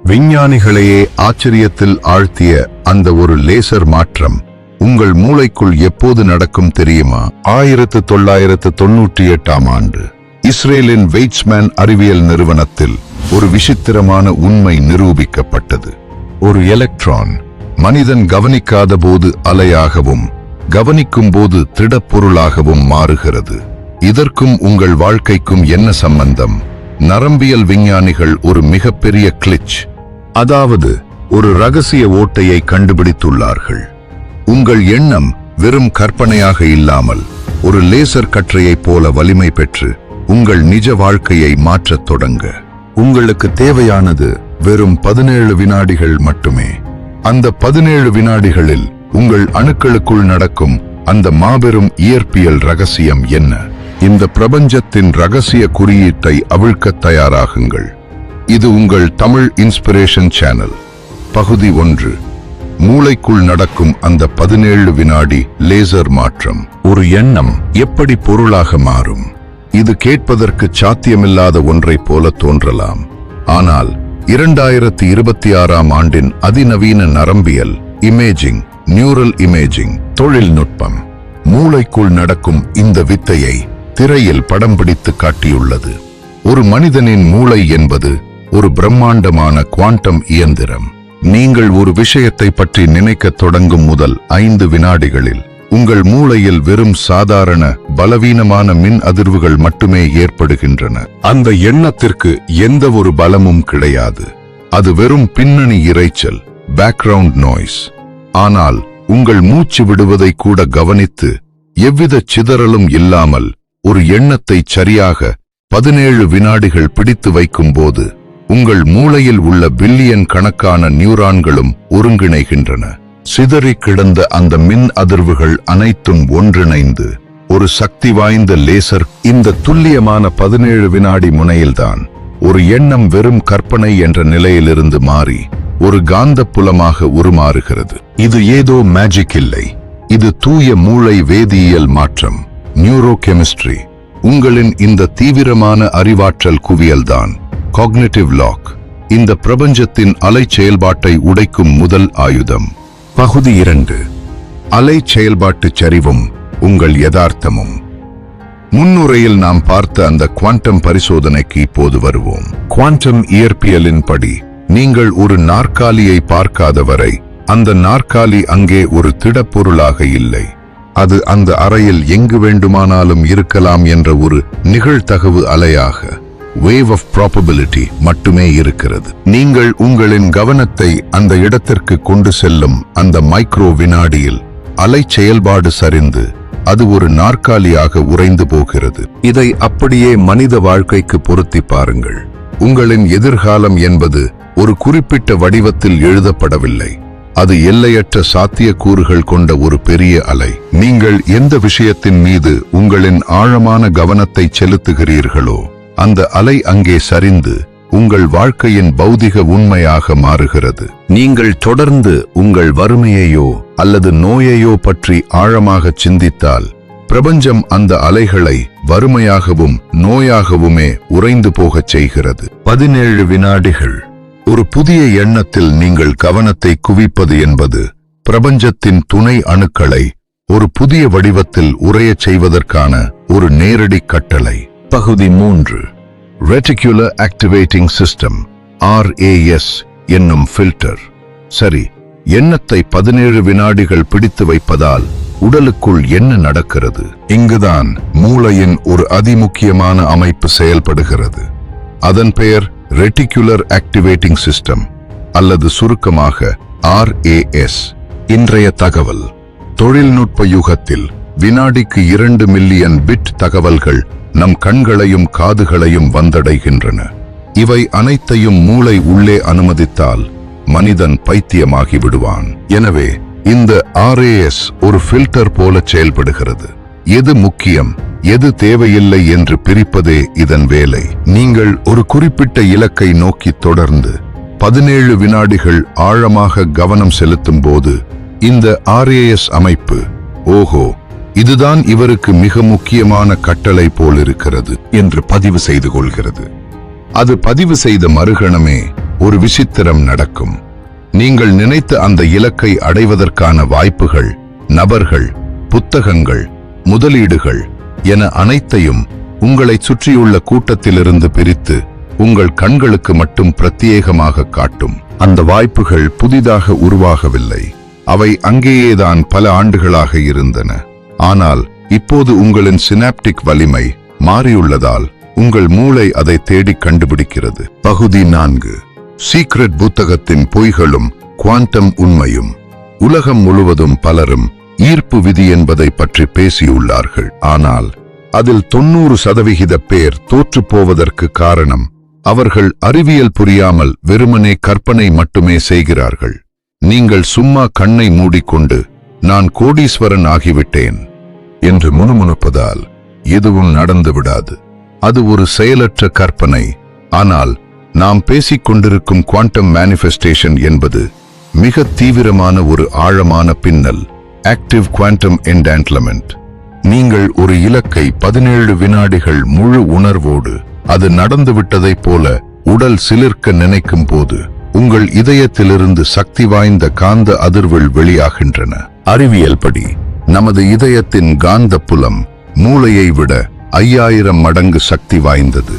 விஞ்ஞானிகளையே ஆச்சரியத்தில் ஆழ்த்திய அந்த ஒரு லேசர் மாற்றம் உங்கள் மூளைக்குள் எப்போது நடக்கும் தெரியுமா? 1998ஆம் ஆண்டு இஸ்ரேலின் வெய்ட்ஸ்மேன் அறிவியல் நிறுவனத்தில் ஒரு விசித்திரமான உண்மை நிரூபிக்கப்பட்டது. ஒரு எலக்ட்ரான் மனிதன் கவனிக்காத போது அலையாகவும் கவனிக்கும் போது திடப்பொருளாகவும் மாறுகிறது. இதற்கும் உங்கள் வாழ்க்கைக்கும் என்ன சம்பந்தம்? நரம்பியல் விஞ்ஞானிகள் ஒரு மிகப்பெரிய கிளிச், அதாவது ஒரு ரகசிய ஓட்டையை கண்டுபிடித்துள்ளார்கள். உங்கள் எண்ணம் வெறும் கற்பனையாக இல்லாமல் ஒரு லேசர் கற்றையைப் போல வலிமை பெற்று உங்கள் நிஜ வாழ்க்கையை மாற்றத் தொடங்க. உங்களுக்கு தேவையானது வெறும் 17 வினாடிகள் மட்டுமே. அந்த 17 வினாடிகளில் உங்கள் அணுக்களுக்குள் நடக்கும் அந்த மாபெரும் இயற்பியல் ரகசியம் என்ன? இந்த பிரபஞ்சத்தின் ரகசிய குறியீட்டை அவிழ்க்க தயாராகுங்கள். இது உங்கள் தமிழ் இன்ஸ்பிரேஷன் சேனல். பகுதி 1. மூளைக்குள் நடக்கும் அந்த 17 வினாடி லேசர் மாற்றம். ஒரு எண்ணம் எப்படி பொருளாக மாறும்? இது கேட்பதற்கு சாத்தியமில்லாத ஒன்றைப் போல தோன்றலாம். ஆனால் 2026ஆம் ஆண்டின் அதிநவீன நரம்பியல் இமேஜிங், நியூரல் இமேஜிங் தொழில்நுட்பம் மூளைக்குள் நடக்கும் இந்த வித்தையை திரையில் படம் பிடித்து காட்டியுள்ளது. ஒரு மனிதனின் மூளை என்பது ஒரு பிரம்மாண்டமான குவாண்டம் இயந்திரம். நீங்கள் ஒரு விஷயத்தை பற்றி நினைக்கத் தொடங்கும் முதல் 5 வினாடிகளில் உங்கள் மூளையில் வெறும் சாதாரண பலவீனமான மின் அதிர்வுகள் மட்டுமே ஏற்படுகின்றன. அந்த எண்ணத்திற்கு எந்த ஒரு பலமும் கிடையாது. அது வெறும் பின்னணி இரைச்சல், பேக்ரவுண்ட் நாய்ஸ். ஆனால் உங்கள் மூச்சு விடுவதை கூட கவனித்து எவ்வித சிதறலும் இல்லாமல் ஒரு எண்ணத்தை சரியாக 17 வினாடிகள் பிடித்து வைக்கும் போது உங்கள் மூளையில் உள்ள பில்லியன் கணக்கான நியூரான்களும் ஒருங்கிணைகின்றன. சிதறி கிடந்த அந்த மின் அதிர்வுகள் அனைத்தும் ஒன்றிணைந்து ஒரு சக்தி வாய்ந்த லேசர். இந்த துல்லியமான 17 வினாடி முனையில்தான் ஒரு எண்ணம் வெறும் கற்பனை என்ற நிலையிலிருந்து மாறி ஒரு காந்த புலமாக உருமாறுகிறது. இது ஏதோ மேஜிக் இல்லை. இது தூய மூளை வேதியியல் மாற்றம், நியூரோகெமிஸ்ட்ரி. உங்களின் இந்த தீவிரமான அறிவாற்றல் குவியல்தான் காக்னிட்டிவ் லாக், இந்த பிரபஞ்சத்தின் அலை செயல்பாட்டை உடைக்கும் முதல் ஆயுதம். பகுதி 2. அலை செயல்பாட்டு சரிவும் உங்கள் யதார்த்தமும். முன்னுரையில் நாம் பார்த்த அந்த குவாண்டம் பரிசோதனைக்கு இப்போது வருவோம். குவாண்டம் இயற்பியலின்படி நீங்கள் ஒரு நாற்காலியை பார்க்காத வரை அந்த நாற்காலி அங்கே ஒரு திடப்பொருளாக இல்லை. அது அந்த அறையில் எங்கு வேண்டுமானாலும் இருக்கலாம் என்ற ஒரு நிகழ்தகவு அலையாக, வேவ் ஆஃப் ப்ராபபிலிட்டி மட்டுமே இருக்கிறது. நீங்கள் உங்களின் கவனத்தை அந்த இடத்திற்கு கொண்டு செல்லும் அந்த மைக்ரோ வினாடியில் அலை செயல்பாடு சரிந்து அது ஒரு நாற்காலியாக உறைந்து போகிறது. இதை அப்படியே மனித வாழ்க்கைக்கு பொருத்தி பாருங்கள். உங்களின் எதிர்காலம் என்பது ஒரு குறிப்பிட்ட வடிவத்தில் எழுதப்படவில்லை. அது எல்லையற்ற சாத்தியக்கூறுகள் கொண்ட ஒரு பெரிய அலை. நீங்கள் எந்த விஷயத்தின் மீது உங்களின் ஆழமான கவனத்தை செலுத்துகிறீர்களோ அந்த அலை அங்கே சரிந்து உங்கள் வாழ்க்கையின் பௌதிக உண்மையாக மாறுகிறது. நீங்கள் தொடர்ந்து உங்கள் வறுமையையோ அல்லது நோயையோ பற்றி ஆழமாக சிந்தித்தால் பிரபஞ்சம் அந்த அலைகளை வறுமையாகவும் நோயாகவுமே உறைந்து போகச் செய்கிறது. 17 வினாடிகள். ஒரு புதிய எண்ணத்தில் நீங்கள் கவனத்தை குவிப்பது என்பது பிரபஞ்சத்தின் துணை அணுக்களை ஒரு புதிய வடிவத்தில் உறையச் செய்வதற்கான ஒரு நேரடி கட்டளை. பகுதி 3. ரெட்டிகுலர் ஆக்டிவேட்டிங் சிஸ்டம், RAS என்னும் ஃபில்டர். சரி, எண்ணத்தை 17 வினாடிகள் பிடித்து வைப்பதால் உடலுக்குள் என்ன நடக்கிறது? இங்குதான் மூளையின் ஒரு அதிமுக்கியமான அமைப்பு செயல்படுகிறது. அதன் பெயர் ரெட்டிகுலர் ஆக்டிவேட்டிங் சிஸ்டம், அல்லது சுருக்கமாக RAS. இன்றைய தகவல் தொழில்நுட்ப யுகத்தில் வினாடிக்கு 2 மில்லியன் பிட் தகவல்கள் நம் கண்களையும் காதுகளையும் வந்தடைகின்றன. இவை அனைத்தையும் மூளை உள்ளே அனுமதித்தால் மனிதன் பைத்தியமாகி விடுவான். எனவே இந்த RAS ஒரு ஃபில்டர் போல செயல்படுகிறது. எது முக்கியம், எது தேவையில்லை என்று பிரிப்பதே இதன் வேலை. நீங்கள் ஒரு குறிப்பிட்ட இலக்கை நோக்கி தொடர்ந்து 17 வினாடிகள் ஆழமாக கவனம் செலுத்தும் போது இந்த RAS அமைப்பு, ஓஹோ, இதுதான் இவருக்கு மிக முக்கியமான கட்டளை போலிருக்கிறது என்று பதிவு செய்து கொள்கிறது. அது பதிவு செய்த மறுகணமே ஒரு விசித்திரம் நடக்கும். நீங்கள் நினைத்த அந்த இலக்கை அடைவதற்கான வாய்ப்புகள், நபர்கள், புத்தகங்கள், முதலீடுகள் என அனைத்தையும் உங்களை சுற்றியுள்ள கூட்டத்திலிருந்து பிரித்து உங்கள் கண்களுக்கு மட்டும் பிரத்யேகமாக காட்டும். அந்த வாய்ப்புகள் புதிதாக உருவாகவில்லை. அவை அங்கேயேதான் பல ஆண்டுகளாக இருந்தன. ஆனால் இப்போது உங்களின் சினாப்டிக் வலிமை மாறியுள்ளதால் உங்கள் மூளை அதை தேடி கண்டுபிடிக்கிறது. பகுதி 4. சீக்ரெட் புத்தகத்தின் பொய்களும் குவாண்டம் உண்மையும். உலகம் முழுவதும் பலரும் ஈர்ப்பு விதி என்பதை பற்றி பேசியுள்ளார்கள். ஆனால் அதில் 90% பேர் தோற்று போவதற்கு காரணம் அவர்கள் அறிவியல் புரியாமல் வெறுமனே கற்பனை மட்டுமே செய்கிறார்கள். நீங்கள் சும்மா கண்ணை மூடிக்கொண்டு நான் கோடீஸ்வரன் ஆகிவிட்டேன் என்று முணுமுணுப்பதால் எதுவும் நடந்து விடாது. அது ஒரு செயலற்ற கற்பனை. ஆனால் நாம் பேசிக் கொண்டிருக்கும் குவாண்டம் மேனிஃபெஸ்டேஷன் என்பது மிக தீவிரமான ஒரு ஆழமான பின்னல், ஆக்டிவ் குவாண்டம் என்டான்ட்லமெண்ட். நீங்கள் ஒரு இலக்கை 17 வினாடிகள் முழு உணர்வோடு அது நடந்துவிட்டதைப் போல உடல் சிலிர்க்க நினைக்கும் போது உங்கள் இதயத்திலிருந்து சக்தி வாய்ந்த காந்த அதிர்வுகள் வெளியாகின்றன. அறிவியல் படி நமது இதயத்தின் காந்த புலம் மூளையை விட 5000 மடங்கு சக்தி வாய்ந்தது.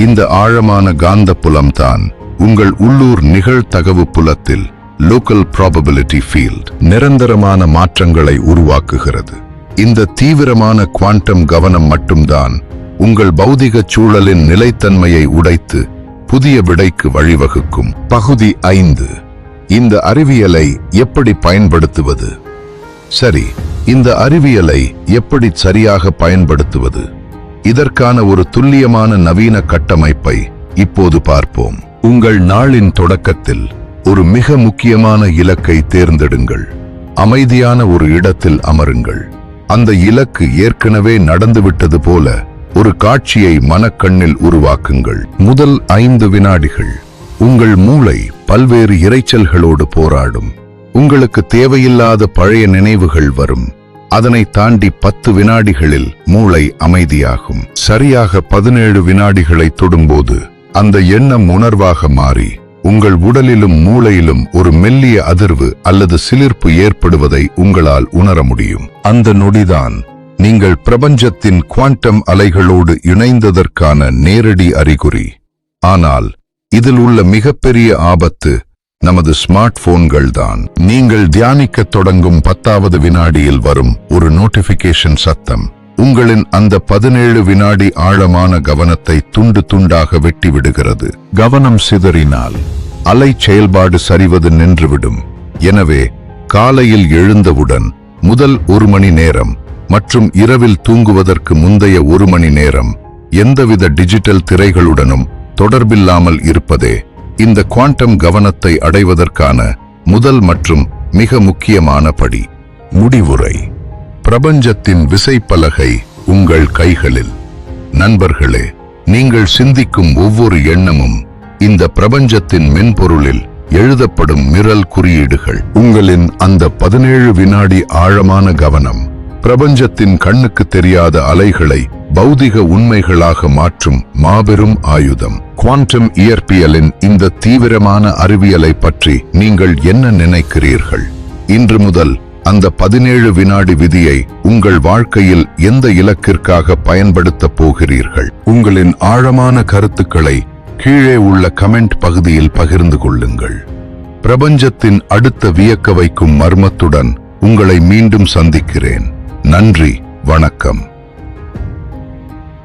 இந்த ஆழமான காந்த புலம்தான் உங்கள் உள்ளூர் நிகழ்தகவு புலத்தில் லோக்கல் ப்ராபபிலிட்டி ஃபீல்ட் நிரந்தரமான மாற்றங்களை உருவாக்குகிறது. இந்த தீவிரமான குவாண்டம் கவனம் மட்டும்தான் உங்கள் பௌதிக சூழலின் நிலைத்தன்மையை உடைத்து புதிய விடைக்கு வழிவகுக்கும். பகுதி 5. இந்த அறிவியலை எப்படி பயன்படுத்துவது? சரி, இந்த அறிவியலை எப்படி சரியாக பயன்படுத்துவது? இதற்கான ஒரு துல்லியமான நவீன கட்டமைப்பை இப்போது பார்ப்போம். உங்கள் நாளின் தொடக்கத்தில் ஒரு மிக முக்கியமான இலக்கை தேர்ந்தெடுங்கள். அமைதியான ஒரு இடத்தில் அமருங்கள். அந்த இலக்கு ஏற்கனவே நடந்துவிட்டது போல ஒரு காட்சியை மனக்கண்ணில் உருவாக்குங்கள். முதல் 5 வினாடிகள் உங்கள் மூளை பல்வேறு இரைச்சல்களோடு போராடும். உங்களுக்கு தேவையில்லாத பழைய நினைவுகள் வரும். அதனை தாண்டி 10 வினாடிகளில் மூளை அமைதியாகும். சரியாக 17 வினாடிகளை தொடும்போது அந்த எண்ணம் உணர்வாக மாறி உங்கள் உடலிலும் மூளையிலும் ஒரு மெல்லிய அதிர்வு அல்லது சிலிர்ப்பு ஏற்படுவதை உங்களால் உணர முடியும். அந்த நொடிதான் நீங்கள் பிரபஞ்சத்தின் குவாண்டம் அலைகளோடு இணைந்ததற்கான நேரடி அறிகுறி. ஆனால் இதில் உள்ள மிகப்பெரிய ஆபத்து நமது ஸ்மார்ட் போன்கள் தான். நீங்கள் தியானிக்கத் தொடங்கும் 10வது வினாடியில் வரும் ஒரு நோட்டிபிகேஷன் சத்தம் உங்களின் அந்த 17 வினாடி ஆழமான கவனத்தை துண்டு துண்டாக வெட்டிவிடுகிறது. கவனம் சிதறினால் அலை செயல்பாடு சரிவது நின்றுவிடும். எனவே காலையில் எழுந்தவுடன் முதல் 1 மணி நேரம் மற்றும் இரவில் தூங்குவதற்கு முந்தைய 1 மணி நேரம் எந்தவித டிஜிட்டல் திரைகளுடனும் தொடர்பில்லாமல் இருப்பதே இந்த குவாண்டம் கவனத்தை அடைவதற்கான முதல் மற்றும் மிக முக்கியமான படி. முடிவுரை. பிரபஞ்சத்தின் விசைப்பலகை உங்கள் கைகளில். நண்பர்களே, நீங்கள் சிந்திக்கும் ஒவ்வொரு எண்ணமும் இந்த பிரபஞ்சத்தின் மென்பொருளில் எழுதப்படும் மிரல் குறியீடுகள். உங்களின் அந்த 17 வினாடி ஆழமான கவனம் பிரபஞ்சத்தின் கண்ணுக்கு தெரியாத அலைகளை பௌதிக உண்மைகளாக மாற்றும் மாபெரும் ஆயுதம். குவாண்டம் இயற்பியலின் இந்த தீவிரமான அறிவியலை பற்றி நீங்கள் என்ன நினைக்கிறீர்கள்? இன்று முதல் அந்த 17 வினாடி விதியை உங்கள் வாழ்க்கையில் எந்த இலக்கிற்காக பயன்படுத்தப் போகிறீர்கள்? உங்களின் ஆழமான கருத்துக்களை கீழே உள்ள கமெண்ட் பகுதியில் பகிர்ந்து கொள்ளுங்கள். பிரபஞ்சத்தின் அடுத்த வியக்க வைக்கும் மர்மத்துடன் உங்களை மீண்டும் சந்திக்கிறேன். நன்றி, வணக்கம்.